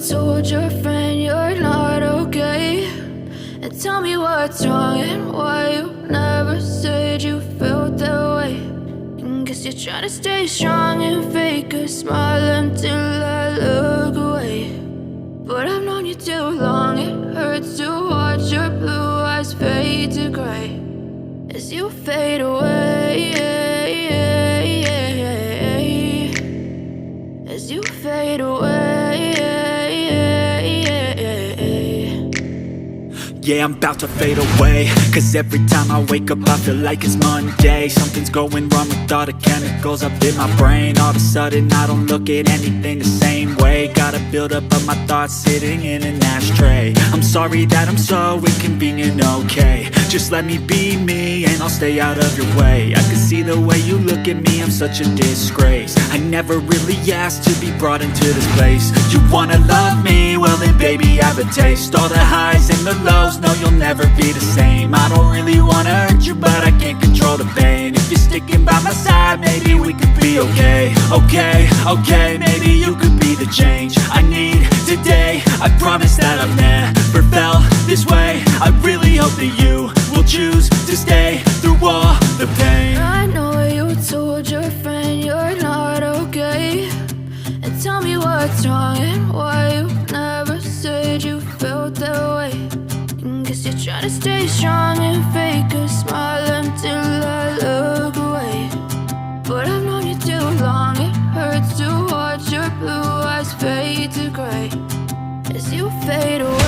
told your friend you're not okay? And tell me what's wrong and why you never said you felt that way. And guess you're trying to stay strong and fake a smile until I look away. But I've known you too long, it hurts to watch your blue eyes fade to gray as you fade away, as you fade away. Yeah, I'm about to fade away, 'cause every time I wake up I feel like it's Monday. Something's going wrong with all the chemicals up in my brain. All of a sudden I don't look at anything the same way. Gotta build up of my thoughts sitting in an ashtray. I'm sorry that I'm so inconvenient, okay? Just let me be me and I'll stay out of your way. I can see the way you look at me, I'm such a disgrace. I never really asked to be brought into this place. You wanna love me? Well then baby, have a taste. All the highs and the lows, no, you'll never be the same. I don't really wanna hurt you, but I can't control the pain. If you're sticking by my side, maybe we could be okay. Okay, maybe you could be the change I need today. I promise that I've never felt this way. I really hope that you will choose to stay through all the pain. I know you told your friend you're not okay. And tell me what's wrong and why you never said you felt that way. Guess you're trying to stay strong and fake a smile until I look away. But I've known you too long, it hurts to watch your blue eyes fade to gray as you fade away.